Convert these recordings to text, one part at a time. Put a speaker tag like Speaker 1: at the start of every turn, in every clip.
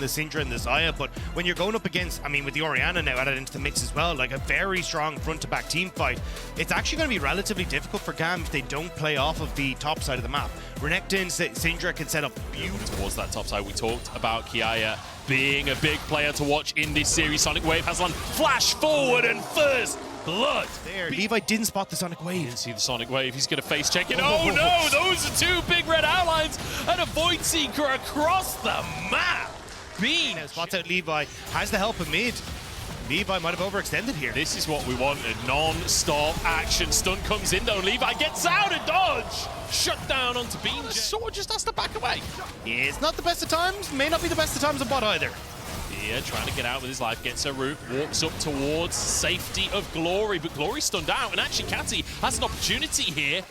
Speaker 1: the Syndra and the Zaya, but when you're going up against, I mean, with the Orianna now added into the mix as well, like a very strong front-to-back team fight, it's actually going to be relatively difficult for GAM if they don't play off of the top side of the map. Renekton, Syndra can set up beautiful
Speaker 2: towards that top side. We talked about Kiaya being a big player to watch in this series. Sonic Wave has one flash forward and first blood.
Speaker 1: There, Levi didn't spot the Sonic Wave.
Speaker 2: Didn't see the Sonic Wave. He's going to face check it. Oh no, those are two big red outlines and a Void Seeker across the map. Bean
Speaker 1: now spots out Levi, has the help of mid. Levi might have overextended here.
Speaker 2: This is what we wanted, non-stop action. Stun comes in though, Levi gets out and dodge. Shut down onto Bean. Sword just has to back away.
Speaker 1: Yeah, it's not the best of times, may not be the best of times on bot either.
Speaker 2: Yeah, trying to get out with his life, gets a root, walks up towards safety of Glory, but Glory's stunned out, and actually Catty has an opportunity here.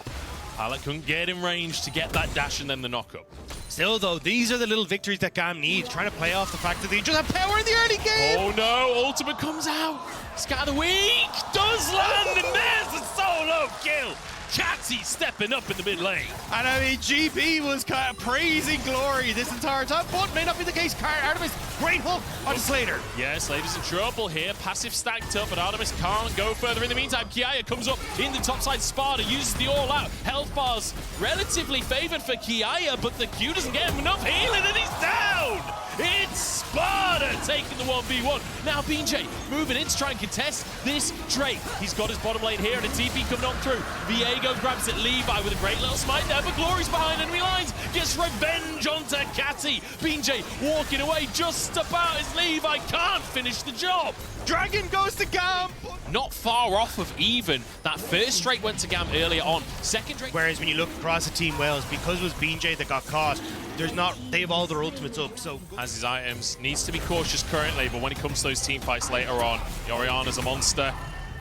Speaker 2: Pallet couldn't get in range to get that dash and then the knock-up.
Speaker 1: Still though, these are the little victories that GAM needs, trying to play off the fact that they just have power in the early game.
Speaker 2: Oh no, ultimate comes out. Scatter the weak, does land, and there's the solo kill. Catty stepping up in the mid lane.
Speaker 1: And I mean, GB was kind of praising Glory this entire time, but may not be the case. Artemis, great hook on Slater.
Speaker 2: Yeah, Slater's in trouble here. Passive stacked up, but Artemis can't go further. In the meantime, Kiaya comes up in the top side. Sparta uses the all-out. Health bars relatively favored for Kiaya, but the Q doesn't get him enough healing, and he's down. It's Sparta taking the 1v1. Now BJ moving in to try and contest this Drake. He's got his bottom lane here and a TP coming on through. Viego grabs it, Levi with a great little smite there, but Glory's behind enemy lines. Gets revenge onto Catty. BJ walking away just about as Levi can't finish the job.
Speaker 1: Dragon goes to GAM.
Speaker 2: Not far off of even. That first Drake went to GAM earlier on. Second Drake.
Speaker 1: Whereas when you look across the Team Wales, because it was BJ that got caught, they have all their ultimates up, so.
Speaker 2: Has his items, needs to be cautious currently, but when it comes to those team fights later on, Orianna's a monster.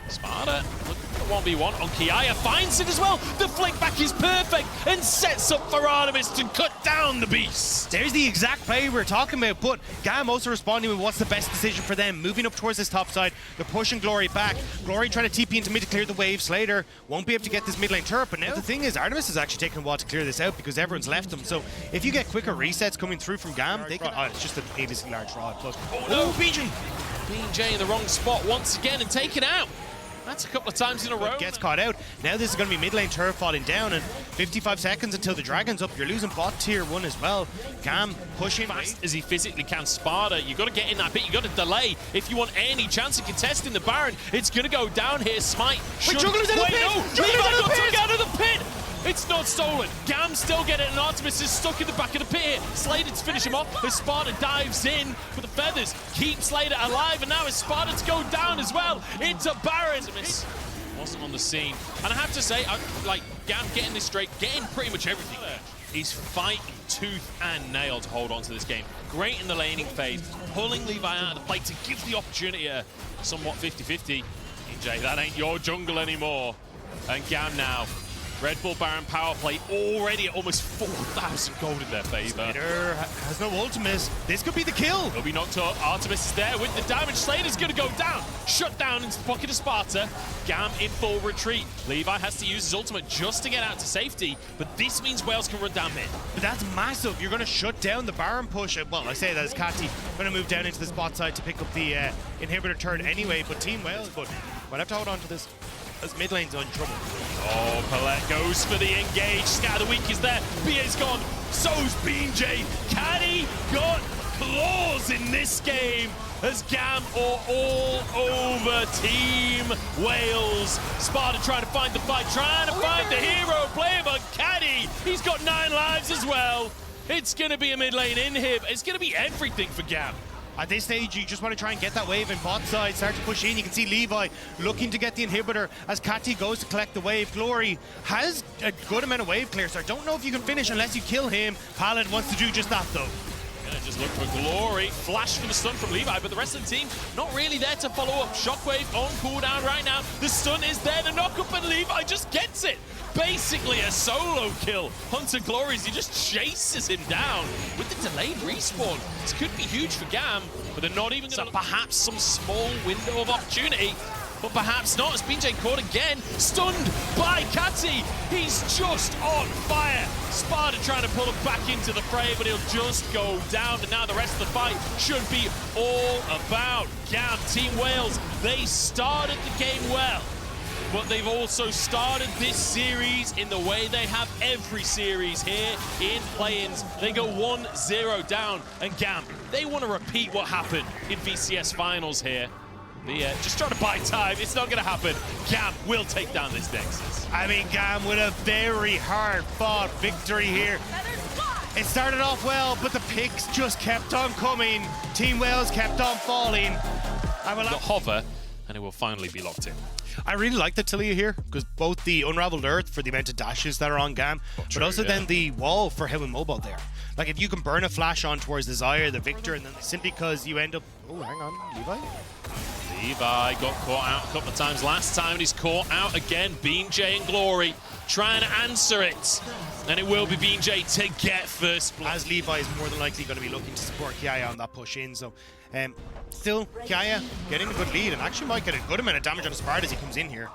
Speaker 2: Sparta looking for the 1v1 on Kiaya, finds it as well. The flick back is perfect and sets up for Artemis to cut down the beast.
Speaker 1: There's the exact play we're talking about, but GAM also responding with what's the best decision for them. Moving up towards this top side, they're pushing Glory back. Glory trying to TP into mid to clear the wave. Slater won't be able to get this mid lane turret, but now the thing is, Artemis is actually taking a while to clear this out because everyone's left them. So if you get quicker resets coming through from GAM, they can. Oh, it's just an aimlessly large rod.
Speaker 2: Oh no, BJ! BJ in the wrong spot once again and taken out. That's a couple of times in a row.
Speaker 1: Gets caught out. Now this is going to be mid lane turret falling down, and 55 seconds until the Dragon's up. You're losing bot tier 1 as well. GAM pushing
Speaker 2: fast as he physically can. Sparta, you got to get in that bit. You got to delay if you want any chance of contesting the Baron. It's going to go down here. Smite.
Speaker 1: Wait, Juggler's in the pit!
Speaker 2: No, Levi got took out of the pit. It's not stolen. GAM still get it, and Artemis is stuck in the back of the pit here. Slater to finish him off as Sparta dives in for the feathers. Keep Slater alive, and now it's Sparta to go down as well. It's a Baron. Wasn't on the scene. And I have to say, like, GAM getting this straight, getting pretty much everything there. He's fighting tooth and nail to hold on to this game. Great in the laning phase, pulling Levi out of the play to give the opportunity a somewhat 50-50. EJ, that ain't your jungle anymore. And GAM now. Red Bull Baron power play already at almost 4,000 gold in their favor.
Speaker 1: Slater has no ultimates. This could be the kill.
Speaker 2: He'll be knocked up. Artemis is there with the damage. Slater's going to go down. Shut down into the pocket of Sparta. GAM in full retreat. Levi has to use his ultimate just to get out to safety, but this means Wales can run down mid.
Speaker 1: But that's massive. You're going to shut down the Baron push. Well, I say that as Catty going to move down into the spot side to pick up the inhibitor turret anyway, but Team Wales, but we'll have to hold on to this. As mid lane's in trouble.
Speaker 2: Oh, Palette goes for the engage. Scatter the weak is there. BA's gone. So's BJ. Caddy got claws in this game as GAM are all over Team Wales. Sparta trying to find the fight, trying to find the hero player, but Caddy, he's got 9 lives as well. It's going to be a mid lane inhib. It's going to be everything for GAM.
Speaker 1: At this stage, you just want to try and get that wave in bot side, start to push in. You can see Levi looking to get the inhibitor as Catty goes to collect the wave. Glory has a good amount of wave clear, so I don't know if you can finish unless you kill him. Pallet wants to do just that, though.
Speaker 2: Gonna just look for Glory. Flash for the stun from Levi, but the rest of the team not really there to follow up. Shockwave on cooldown right now. The stun is there, the knock-up, and Levi just gets it. Basically a solo kill. Hunter Glories, he just chases him down with the delayed respawn. This could be huge for GAM, but they're not even gonna perhaps some small window of opportunity. but perhaps not as BJ caught again, stunned by Catty. He's just on fire. Sparta trying to pull him back into the fray, but he'll just go down, and now the rest of the fight should be all about GAM. Team Wales, they started the game well, but they've also started this series in the way they have every series here in play-ins. They go 1-0 down, and GAM, they want to repeat what happened in VCS finals here. Just trying to buy time. It's not going to happen. GAM will take down this Nexus.
Speaker 1: I mean, GAM with a very hard-fought victory here. It started off well, but the picks just kept on coming. Team Wales kept on falling.
Speaker 2: The hover, and it will finally be locked in.
Speaker 1: I really like the Tilia here, because both the Unraveled Earth for the amount of dashes that are on GAM, but also then the wall for how immobile they are. Like, if you can burn a flash on towards the Zyre, the Victor, and then simply because you end up... Oh, hang on, Levi?
Speaker 2: Levi got caught out a couple of times last time, and he's caught out again. BeanJ and Glory trying to answer it. And it will be BeanJ to get first blood.
Speaker 1: As Levi is more than likely going to be looking to support Kiaya on that push in, so... still, Kiaya getting a good lead, and actually might get a good amount of damage on Sparta as he comes in here.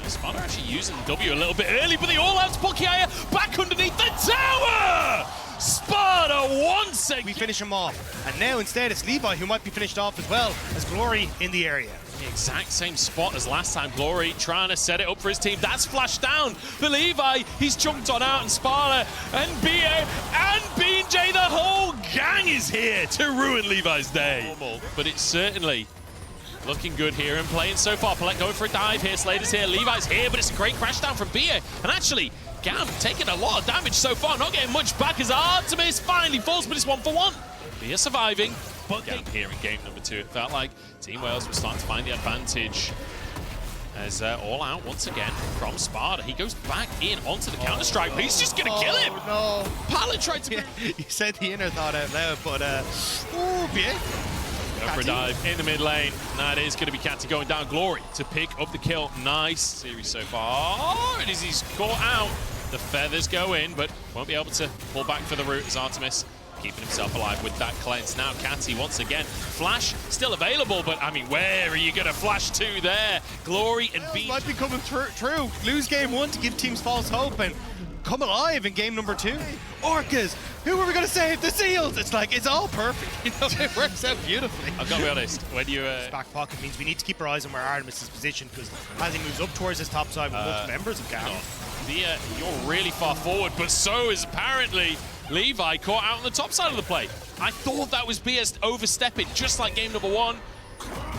Speaker 2: Sparta actually using the W a little bit early, but they all out to pull Kiaya back underneath the tower! Sparta once again!
Speaker 1: We finish him off, and now instead it's Levi who might be finished off as well as Glory in the area.
Speaker 2: The exact same spot as last time. Glory trying to set it up for his team. That's flashed down for Levi. He's jumped on out, and Sparta and BA and BeanJ, the whole gang is here to ruin Levi's day. But it's certainly looking good here and playing so far. Palette going for a dive here. Slater's here. Levi's here, but it's a great crash down from BA. And actually, GAM taking a lot of damage so far, not getting much back as Artemis finally falls, but it's 1-for-1. BA surviving, but GAM here in game number 2. It felt like Team Wales was starting to find the advantage as all out once again from Sparta. He goes back in onto the counter-strike, but he's just going to kill him.
Speaker 1: No.
Speaker 2: Palette tried to...
Speaker 1: You said the inner thought out loud, but ooh, BA.
Speaker 2: Go for a dive in the mid lane. That is going to be Catty going down. Glory to pick up the kill. Nice series so far. And as he's caught out, the feathers go in, but won't be able to pull back for the root as Artemis keeping himself alive with that cleanse. Now Catty once again. Flash still available, but I mean, where are you going to flash to there? Glory and Bean
Speaker 1: might be coming true. Lose game 1 to give teams false hope and come alive in game number 2. Orcas, who are we going to save? The Seals! It's like, it's all perfect. You know, it works out beautifully.
Speaker 2: I've got to be honest, when you...
Speaker 1: back pocket means we need to keep our eyes on where Artemis is positioned, because as he moves up towards his top side with multiple members of GAM.
Speaker 2: You're really far forward, but so is apparently Levi caught out on the top side of the play. I thought that was BS overstepping, just like game number 1.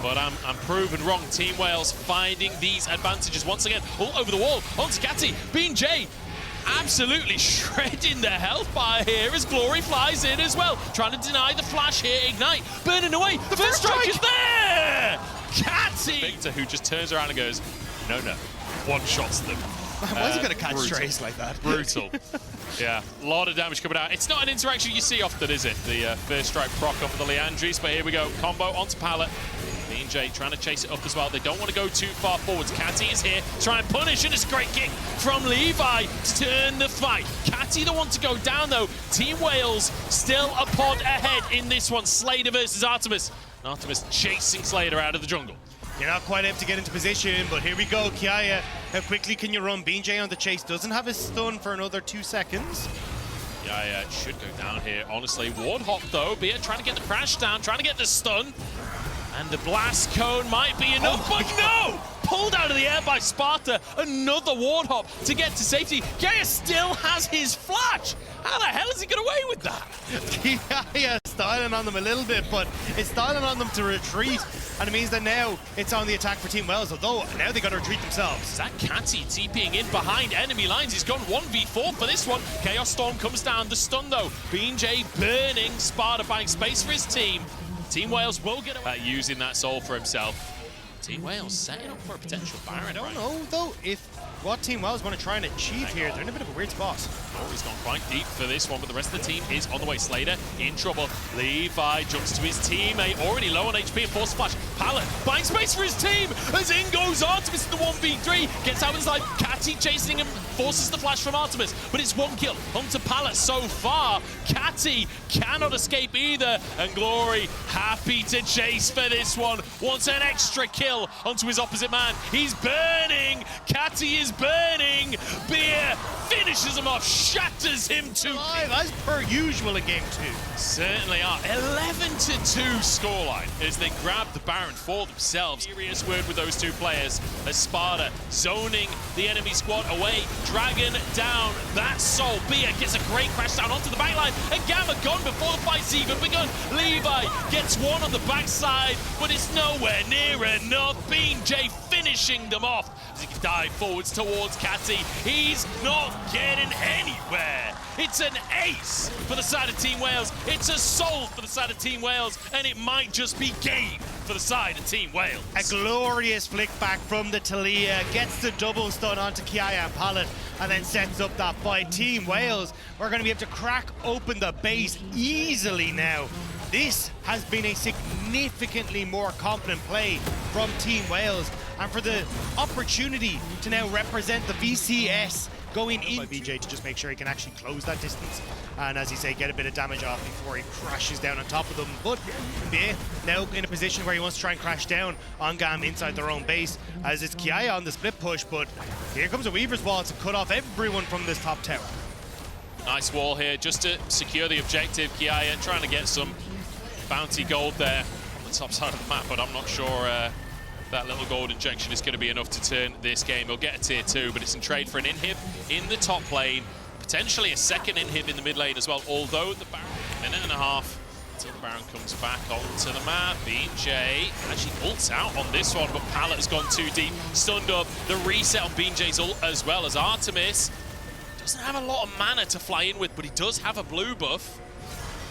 Speaker 2: But I'm proven wrong. Team Wales finding these advantages once again. All over the wall, onto Catty. BeanJ absolutely shredding the health bar here as Glory flies in as well. Trying to deny the flash here. Ignite, burning away. The first strike is there! Catty! Victor, who just turns around and goes, no, one-shots them.
Speaker 1: Why is he going to catch strays like that?
Speaker 2: Brutal. Yeah, a lot of damage coming out. It's not an interaction you see often, is it? The first strike proc off of the Leandris, but here we go. Combo onto Palette. BeanJ trying to chase it up as well. They don't want to go too far forwards. Catty is here, try and punish, and it's a great kick from Levi to turn the fight. Catty the one to go down, though. Team Wales still a pod ahead in this one. Slater versus Artemis. And Artemis chasing Slater out of the jungle.
Speaker 1: You're not quite able to get into position, but here we go, Kiaya. How quickly can you run? BeanJ on the chase doesn't have his stun for another 2 seconds.
Speaker 2: Yeah, it should go down here, honestly. Ward hop, though. Be it trying to get the crash down, trying to get the stun. And the blast cone might be enough, but no! Pulled out of the air by Sparta. Another ward hop to get to safety. Kiaya still has his flash. How the hell is he got away with that?
Speaker 1: Kiaya styling on them a little bit, but it's styling on them to retreat. And it means that now it's on the attack for Team Wales, although now they got to retreat themselves.
Speaker 2: Is that Catty TPing in behind enemy lines? He's gone 1v4 for this one. Chaos Storm comes down. The stun, though. BeanJ burning. Sparta buying space for his team. Team Wales will get away using that soul for himself. Team Wales setting up for a potential Baron.
Speaker 1: I don't know, though, if what Team Wales want to try and achieve here. They're in a bit of a weird spot.
Speaker 2: He's gone quite deep for this one, but the rest of the team is on the way. Slader in trouble. Levi jumps to his teammate, already low on HP and force flash. Pallet buying space for his team as in goes Artemis in the 1v3. Gets out of his life. Catty chasing him, forces the flash from Artemis, but it's one kill onto Pallet so far. Catty cannot escape either, and Glory happy to chase for this one. Wants an extra kill onto his opposite man. He's burning. Catty is burning. Beer finishes him off, shatters him to
Speaker 1: Live, as per usual in game 2.
Speaker 2: Certainly are. 11-2 scoreline as they grab the Baron for themselves. Serious word with those two players as Sparta zoning the enemy squad away. Dragon down. That's Soul. Beer gets a great crash down onto the backline, and Gamma gone before the fight's even begun. Levi gets one on the backside, but it's nowhere near enough. BeanJ finishing them off as he dive forwards towards Catty. He's not getting anywhere. It's an ace for the side of Team Wales. It's a soul for the side of Team Wales, and it might just be game for the side of Team Wales.
Speaker 1: A glorious flick back from the Talia, gets the double stun onto Kiaya and Pallet, and then sets up that fight. Team Wales are going to be able to crack open the base easily now. This has been a significantly more confident play from Team Wales, and for the opportunity to now represent the VCS going in by BJ to just make sure he can actually close that distance and, as you say, get a bit of damage off before he crashes down on top of them. But yeah, now in a position where he wants to try and crash down on GAM inside their own base, as it's Kiaya on the split push, but here comes a Weaver's Wall to cut off everyone from this top tower.
Speaker 2: Nice wall here just to secure the objective. Kiaya trying to get some bounty gold there on the top side of the map, but I'm not sure that little gold injection is going to be enough to turn this game. He'll get a tier 2, but it's in trade for an inhib in the top lane, potentially a second inhib in the mid lane as well, although the Baron, minute and a half until the Baron comes back onto the map. BeanJ actually ults out on this one, but Pallet has gone too deep, stunned up. The reset on BeanJ's ult as well, as Artemis doesn't have a lot of mana to fly in with, but he does have a blue buff.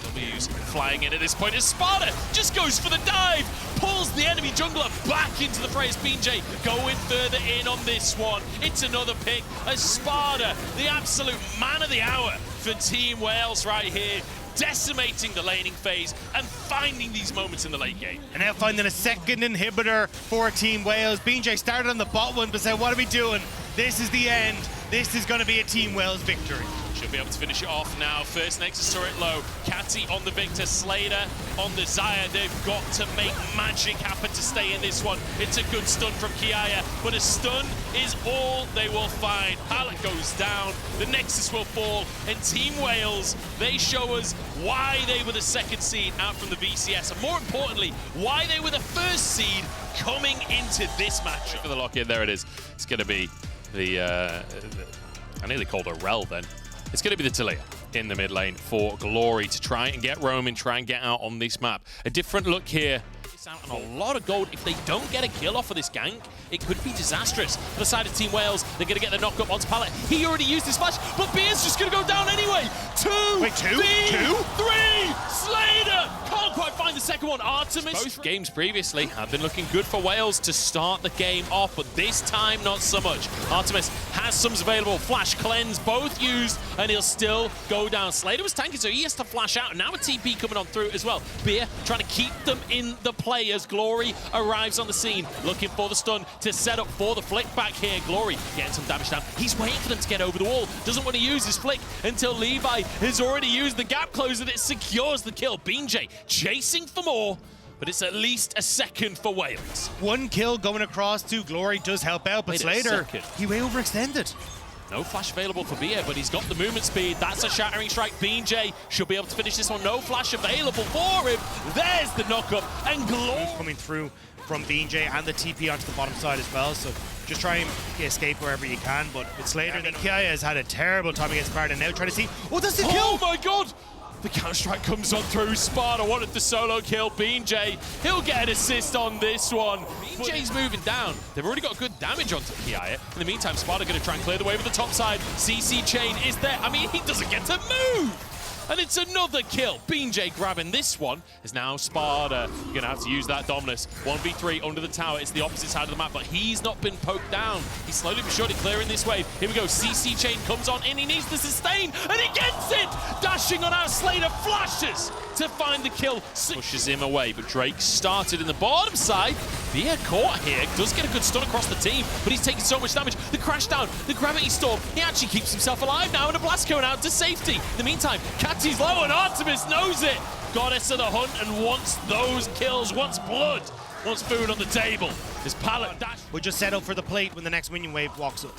Speaker 2: W's flying in at this point as Sparta just goes for the dive, pulls the enemy jungler back into the fray as BeanJ going further in on this one. It's another pick as Sparta, the absolute man of the hour for Team Wales right here, decimating the laning phase and finding these moments in the late game.
Speaker 1: And now finding a second inhibitor for Team Wales. BeanJ started on the bot one, but said, what are we doing? This is the end. This is going to be a Team Wales victory.
Speaker 2: Should be able to finish it off now. First Nexus turret low. Catty on the Victor, Slater on the Xayah. They've got to make magic happen to stay in this one. It's a good stun from Kiaya, but a stun is all they will find. Pallet goes down, the Nexus will fall, and Team Wales, they show us why they were the second seed out from the VCS, and more importantly, why they were the first seed coming into this matchup. For the lock-in, there it is. It's going to be the I nearly called her Rel then. It's going to be the Talia in the mid lane for Glory to try and get Roman, try and get out on this map. A different look here. It's out on a lot of gold. If they don't get a kill off of this gank, it could be disastrous. For the side of Team Wales, they're going to get the knock up onto Pallet. He already used his flash, but Beer's just going to go down anyway.
Speaker 1: Wait, two?
Speaker 2: Three! Slater! Can't quite find the second one. Artemis. Both games previously have been looking good for Wales to start the game off, but this time not so much. Artemis has some available. Flash, cleanse, both used, and he'll still go down. Slater was tanking, so he has to flash out. Now a TP coming on through as well. Beer trying to keep them in the play as Glory arrives on the scene, looking for the stun to set up for the flick back here. Glory getting some damage down. He's waiting for them to get over the wall. Doesn't want to use his flick until Levi has already used the gap close, and it secures the kill. BeanJ chasing for more, but it's at least a second for Wales.
Speaker 1: One kill going across to Glory does help out, but Slater, he way overextended.
Speaker 2: No flash available for Beer, but he's got the movement speed. That's a shattering strike. BeanJ should be able to finish this one. No flash available for him. There's the knockup, and Glory
Speaker 1: coming through from BeanJ and the TP onto the bottom side as well, so just try and escape wherever you can. But with Slater, then Kiaya has had a terrible time against Sparta. Now trying to see, oh, that's the kill!
Speaker 2: Oh my god! The counter-strike comes on through. Sparta wanted the solo kill. BeanJ, he'll get an assist on this one. BeanJ's moving down. They've already got good damage onto Kiaya. In the meantime, Sparta going to try and clear the way with the top side. CC chain is there. I mean, he doesn't get to move. And it's another kill. BeanJ grabbing this one. Is now Sparta going to have to use that Dominus. 1v3 under the tower. It's the opposite side of the map, but he's not been poked down. He's slowly but surely clearing this wave. Here we go. CC chain comes on in. He needs to sustain, and he gets it. Dashing on out. Slater flashes to find the kill. Pushes him away, but Drake started in the bottom side. Beer caught here. Does get a good stun across the team, but he's taking so much damage. The crash down, the gravity storm. He actually keeps himself alive now, and a blast going out to safety. In the meantime, Catty's low, and Artemis knows it. Goddess of the hunt and wants those kills, wants blood, wants food on the table. His pallet dash.
Speaker 1: We just set up for the plate when the next minion wave walks up.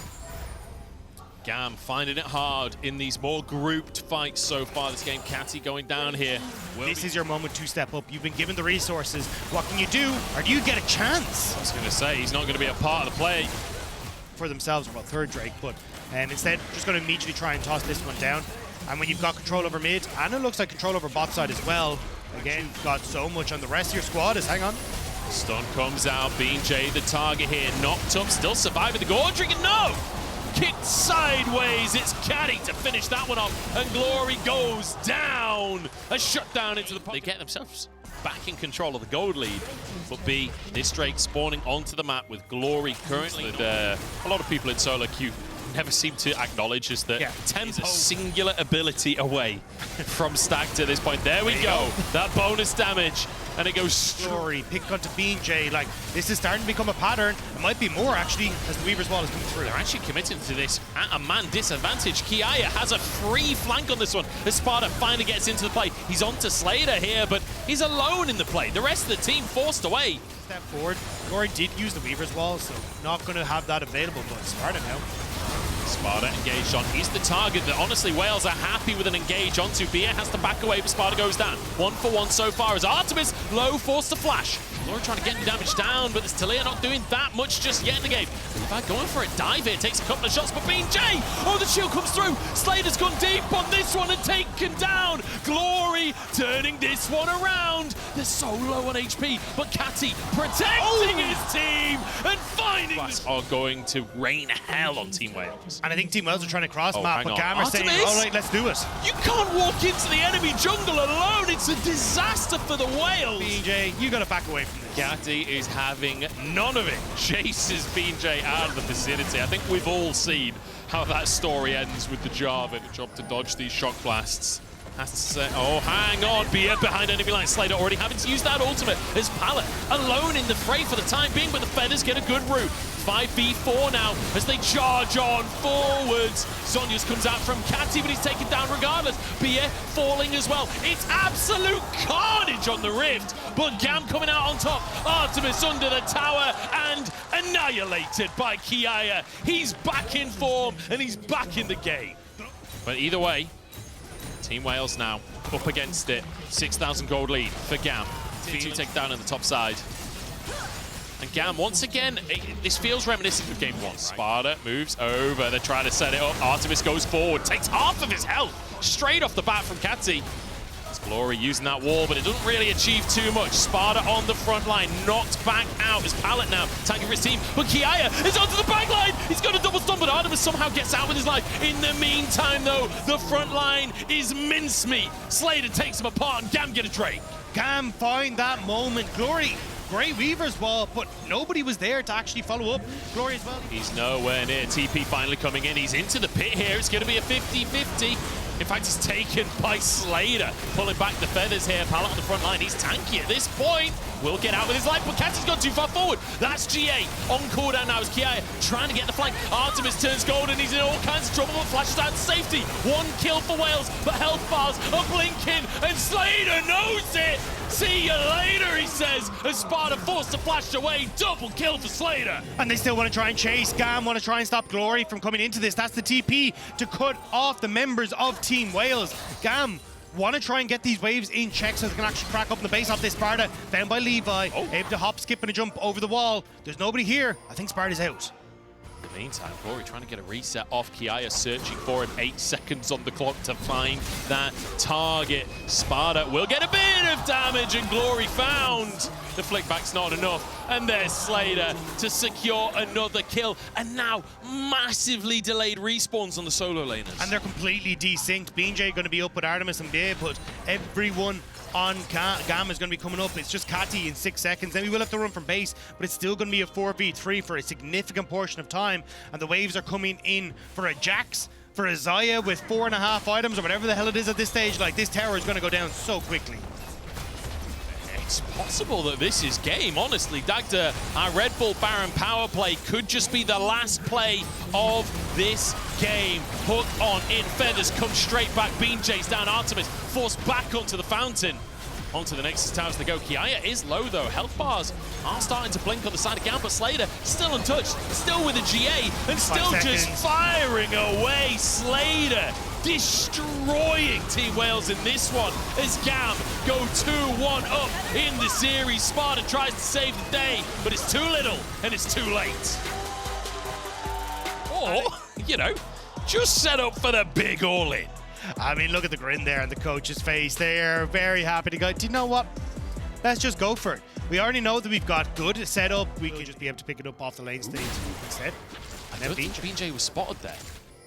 Speaker 2: GAM finding it hard in these more grouped fights so far this game. Catty going down here.
Speaker 1: This is your moment to step up. You've been given the resources. What can you do? Or do you get a chance?
Speaker 2: I was going to say, he's not going to be a part of the play.
Speaker 1: For themselves, well, third Drake, but instead, just going to immediately try and toss this one down. And when you've got control over mid, and it looks like control over bot side as well, again, you've got so much on the rest of your squad hang on.
Speaker 2: Stun comes out, BeanJ the target here, knocked up, still surviving the Gordrick, and no! Kicked sideways, it's Catty to finish that one off, and Glory goes down! A shutdown into the pocket. They get themselves back in control of the gold lead, but B, this Drake spawning onto the map with Glory currently. A lot of people in solo queue never seem to acknowledge is that Tem's a singular ability away from Stack to this point. There we go. That bonus damage. And it goes
Speaker 1: Glory, pick onto BeanJ. Like, this is starting to become a pattern. It might be more, actually, as the Weaver's Wall is coming through.
Speaker 2: They're actually committing to this at a man disadvantage. Kiaya has a free flank on this one as Sparta finally gets into the play. He's on to Slater here, but he's alone in the play. The rest of the team forced away.
Speaker 1: Step forward. Glory did use the Weaver's Wall, so not going to have that available, but Sparta now.
Speaker 2: Sparta engaged on. He's the target that honestly Wales are happy with an engage onto. Beer has to back away, but Sparta goes down. 1-for-1 so far as Artemis low forced to flash. Glory trying to get the damage down, but it's Talia not doing that much just yet in the game. Levi going for a dive here, takes a couple of shots, but BeanJ! Oh, the shield comes through. Slater's gone deep on this one and taken down. Glory turning this one around. They're so low on HP, but Catty protecting his team and finding are going to rain hell on Team Wales.
Speaker 1: And I think Team Wales are trying to cross map, but GAM are saying, all right, let's do it.
Speaker 2: You can't walk into the enemy jungle alone. It's a disaster for the Wales.
Speaker 1: BeanJ, you got to back away from this.
Speaker 2: Catty is having none of it. Chases BeanJ out of the vicinity. I think we've all seen how that story ends with the Jarvan. Job to dodge these shock blasts. Has to say, oh, hang on, Beer behind enemy line. Slater already having to use that ultimate as Pallet alone in the fray for the time being, but the Feathers get a good route. 5v4 now as they charge on forwards. Zonius comes out from Catty, but he's taken down regardless. Beer falling as well. It's absolute carnage on the Rift, but GAM coming out on top. Artemis under the tower and annihilated by Kiaya. He's back in form and he's back in the game. But either way, Team Wales now up against it. 6,000 gold lead for GAM. To take down on the top side. And GAM, once again, this feels reminiscent of game 1. Sparta moves over. They're trying to set it up. Artemis goes forward, takes half of his health straight off the bat from Catty. Glory using that wall, but it doesn't really achieve too much. Sparta on the front line, knocked back out. His Pallet now tanking for his team, but Kiaya is onto the back line. He's got a double stun, but Artemis somehow gets out with his life. In the meantime, though, the front line is mincemeat. Slater takes him apart, and GAM get a Drake.
Speaker 1: GAM find that moment. Glory, great Weaver's Wall, but nobody was there to actually follow up. Glory as well.
Speaker 2: He's nowhere near. TP finally coming in. He's into the pit here. It's going to be a 50-50. In fact, it's taken by Slater. Pulling back the Feathers here. Pallet on the front line. He's tanky at this point. Will get out with his life, but Catty's gone too far forward. That's GA on cooldown now as Kiaya trying to get the flank. Artemis turns gold and he's in all kinds of trouble, but flashes out to safety. 1 kill for Wales, but health bars are blinking, and Slater knows it. See you later, he says, as Sparta forced to flash away. Double kill for Slater.
Speaker 1: And they still want to try and chase. GAM want to try and stop Glory from coming into this. That's the TP to cut off the members of Team Wales. GAM want to try and get these waves in check so they can actually crack up in the base off this Sparta. Found by Levi. Able to hop, skip, and a jump over the wall. There's nobody here. I think Sparta's out.
Speaker 2: Meantime, Glory trying to get a reset off Kiaya, searching for him. 8 seconds on the clock to find that target. Sparta will get a bit of damage, and Glory found the flick back's not enough. And there's Slater to secure another kill. And now massively delayed respawns on the solo laners.
Speaker 1: And they're completely desynced. BJ going to be up with Artemis and BA, but everyone on GAM is going to be coming up. It's just Kati in 6 seconds. Then we will have to run from base, but it's still going to be a 4v3 for a significant portion of time. And the waves are coming in for a Jax, for a Zaya with 4.5 items or whatever the hell it is at this stage. Like, this tower is going to go down so quickly.
Speaker 2: It's possible that this is game, honestly. Dagda, our Red Bull Baron power play could just be the last play of this game. Hook on in, feathers come straight back. Beam chase down Artemis, forced back onto the fountain. Onto the Nexus towers they go. Kiaya is low though. Health bars are starting to blink on the side of GAM, but Slater still untouched, still with a GA, and still just firing away. Slater destroying Team Wales in this one as GAM go 2-1 up in the series. Sparta tries to save the day, but it's too little and it's too late. Or, you know, just set up for the big all-in.
Speaker 1: I mean, look at the grin there on the coach's face. They're very happy to go, do you know what? Let's just go for it. We already know that we've got good setup. We could just be able to pick it up off the lane stage instead. And then
Speaker 2: BJ was spotted there.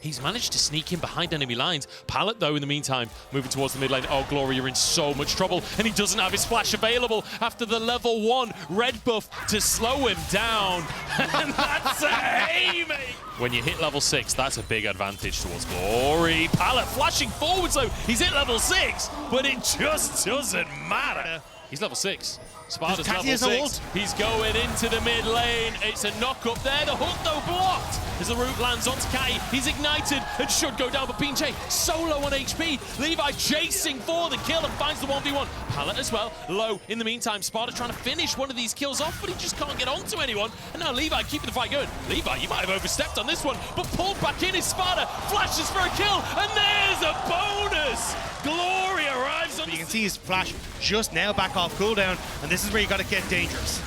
Speaker 2: He's managed to sneak in behind enemy lines. Pallet, though, in the meantime, moving towards the mid lane. Oh, Glory, you're in so much trouble. And he doesn't have his flash available after the level 1 red buff to slow him down. And that's a haymaker. When you hit level 6, that's a big advantage towards Glory. Pallet flashing forwards, though. He's hit level 6, but it just doesn't matter. He's level 6. Sparta's level 6. He's going into the mid lane. It's a knock up there. The hook, though, blocked as the root lands onto Kai. He's ignited and should go down, but BJ solo on HP. Levi chasing for the kill and finds the 1v1. Pallet as well, low. In the meantime, Sparta trying to finish one of these kills off, but he just can't get onto anyone. And now Levi keeping the fight going. Levi, you might have overstepped on this one, but pulled back in is Sparta. Flashes for a kill, and there's a bonus. Glory arrives on.
Speaker 1: You can see his flash just now back off cooldown, and this is where you got to get dangerous.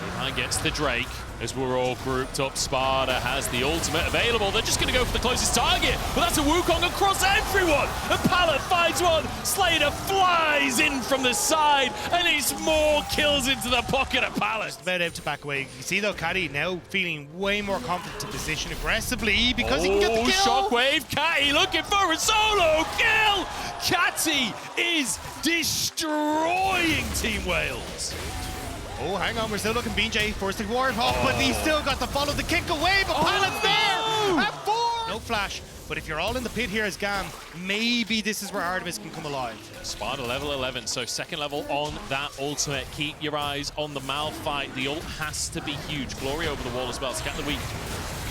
Speaker 2: Levi gets the Drake as we're all grouped up. Sparta has the ultimate available. They're just going to go for the closest target, but that's a Wukong across everyone. And Pallet finds one. Slater flies in from the side, and it's more kills into the pocket of Pallet.
Speaker 1: Just about able to back away. You see though, Caddy now feeling way more confident to position aggressively because he can get the kill.
Speaker 2: Shockwave, Catty looking for a solo kill. Catty is destroying Team Wales.
Speaker 1: Oh, hang on, we're still looking. BJ forced the warthog, but he's still got to follow the kick away, but Pallet's there at 4! No flash, but if you're all in the pit here as GAM, maybe this is where Artemis can come alive.
Speaker 2: Sparta level 11, so second level on that ultimate. Keep your eyes on the Mal fight. The ult has to be huge. Glory over the wall as well. Scatter the weak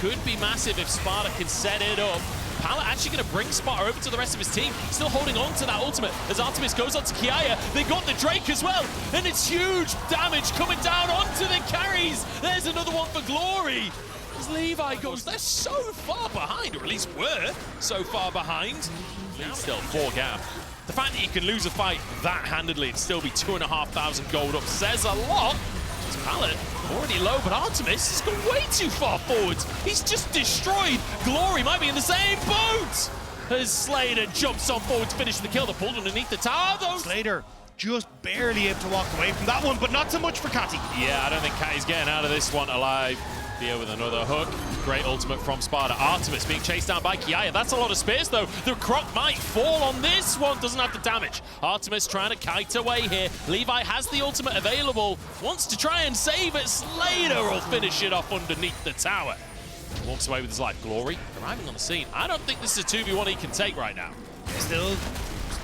Speaker 2: could be massive if Sparta can set it up. Pallet actually going to bring Sparta over to the rest of his team. Still holding on to that ultimate as Artemis goes on to Kiaya. They got the Drake as well. And it's huge damage coming down onto the carries. There's another one for Glory. As Levi goes, they're so far behind, or at least were so far behind. Now still 4 GAM. The fact that you can lose a fight that handedly and still be 2,500 gold up says a lot. It's Pallet already low, but Artemis has gone way too far forwards. He's just destroyed. Glory might be in the same boat as Slater jumps on forward to finish the kill. They're pulled underneath the tower, though.
Speaker 1: Slater just barely able to walk away from that one, but not so much for Catty.
Speaker 2: Yeah, I don't think Catty's getting out of this one alive. Here with another hook. Great ultimate from Sparta. Artemis being chased down by Kiaya. That's a lot of space, though. The croc might fall on this one. Doesn't have the damage. Artemis trying to kite away here. Levi has the ultimate available. Wants to try and save it. Slater will finish it off underneath the tower. Walks away with his life. Glory arriving on the scene. I don't think this is a 2v1 he can take right now.
Speaker 1: Still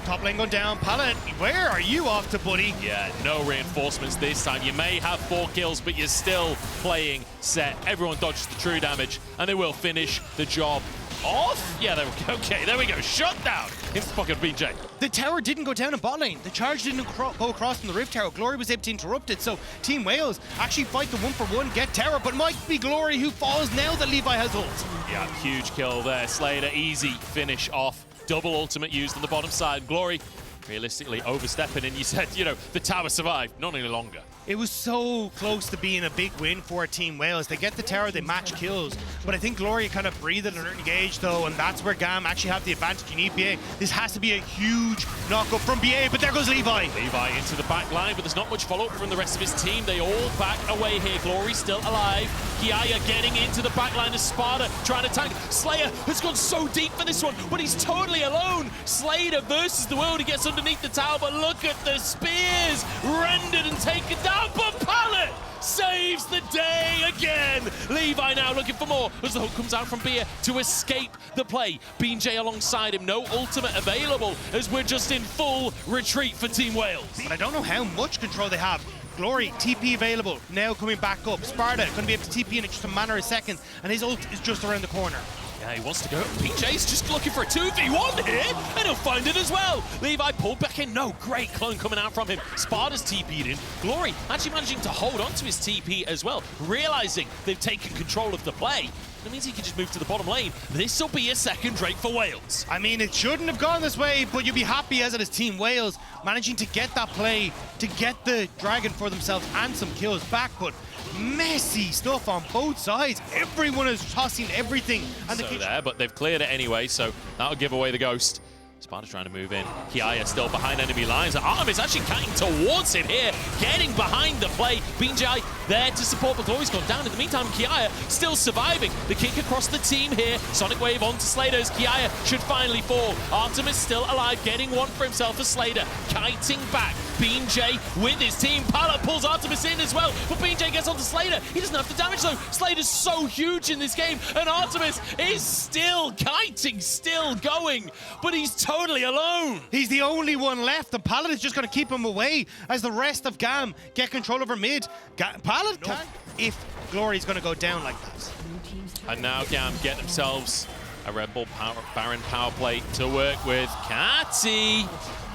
Speaker 1: top lane going down. Pallet, where are you off to, buddy?
Speaker 2: Yeah, no reinforcements this time. You may have 4 kills, but you're still playing set. Everyone dodges the true damage, and they will finish the job off. Yeah, there we go. Okay, there we go. Shut down into the pocket of BJ.
Speaker 1: The tower didn't go down in bot lane. The charge didn't go across from the Rift Tower. Glory was able to interrupt it, so Team Wales actually fight the 1-for-1, get tower, but might be Glory who falls now that Levi has ult.
Speaker 2: Yeah, huge kill there. Slater, easy finish off. Double ultimate used on the bottom side. Glory realistically overstepping, and you said, you know, the tower survived. Not any longer.
Speaker 1: It was so close to being a big win for Team Wales. They get the tower, they match kills, but I think Glory kind of breathed an early gauge though, and that's where GAM actually have the advantage. You need BA. This has to be a huge knockup from BA, but there goes Levi.
Speaker 2: Levi into the back line, but there's not much follow-up from the rest of his team. They all back away here. Glory still alive. Kiaya getting into the back line of Sparta, trying to tank. Slayer has gone so deep for this one, but he's totally alone. Slayer versus the world. He gets underneath the tower, but look at the spears rendered and taken down. But Pallet saves the day again. Levi now looking for more as the hook comes out from Beer to escape the play. BJ alongside him, no ultimate available as we're just in full retreat for Team Wales.
Speaker 1: But I don't know how much control they have. Glory, TP available, now coming back up. Sparta going to be able to TP in just a matter of seconds, and his ult is just around the corner.
Speaker 2: Yeah, he wants to go. BJ's just looking for a 2v1 here, and he'll find it as well. Levi pulled back in. No, great clone coming out from him. Sparta's TP'd in. Glory actually managing to hold on to his TP as well, realizing they've taken control of the play. That means he can just move to the bottom lane. This will be a second Drake for Wales.
Speaker 1: I mean, it shouldn't have gone this way, but you'd be happy as it is Team Wales managing to get that play, to get the Dragon for themselves and some kills back, but messy stuff on both sides. Everyone is tossing everything. And
Speaker 2: So there, but they've cleared it anyway, so that'll give away the ghost. Sparta's trying to move in. Kiaya still behind enemy lines. Artemis actually kiting towards him here, getting behind the play. BJ there to support, but Glory's gone down. In the meantime, Kiaya still surviving. The kick across the team here. Sonic Wave onto Slater as Kiaya should finally fall. Artemis still alive, getting one for himself as Slater. Kiting back. BJ with his team. Pallet pulls Artemis in as well, but BJ gets onto Slater. He doesn't have the damage though. Slater's so huge in this game, and Artemis is still kiting, still going, but he's totally alone.
Speaker 1: He's the only one left, and Pallet is just going to keep him away as the rest of GAM get control over mid. Pallet can't if Glory's going to go down like that.
Speaker 2: And now GAM get themselves a Red Bull Baron power play to work with. Catty,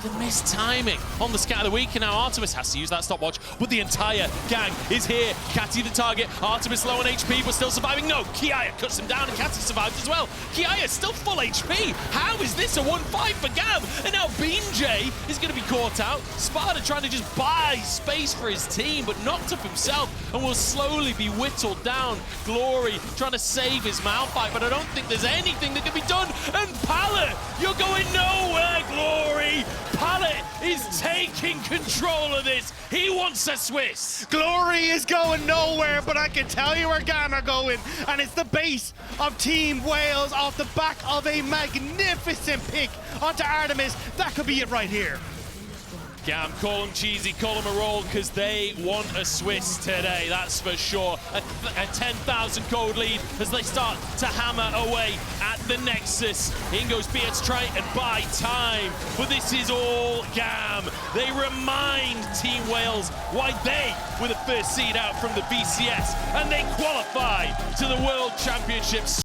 Speaker 2: the missed timing on the scat of the week, and now Artemis has to use that stopwatch, but the entire gang is here. Catty the target, Artemis low on HP, but still surviving. No, Kiaya cuts him down, and Catty survives as well. Kiaya still full HP. How is this a 1-5 for GAM? And now BJ is going to be caught out. Sparta trying to just buy space for his team, but knocked up himself and will slowly be whittled down. Glory trying to save his Malphite, but I don't think there's anything that can be done. And Pallet, you're going nowhere, Glory. Pallet is taking control of this. He wants a Swiss.
Speaker 1: Glory is going nowhere, but I can tell you where GAM are going, and it's the base of Team Wales off the back of a magnificent pick onto Artemis. That could be it right here.
Speaker 2: GAM, call them cheesy, call them a roll, because they want a Swiss today, that's for sure. A 10,000 gold lead as they start to hammer away at the Nexus. In goes Beer to try and buy time, but this is all GAM. They remind Team Wales why they were the first seed out from the BCS, and they qualify to the World Championships.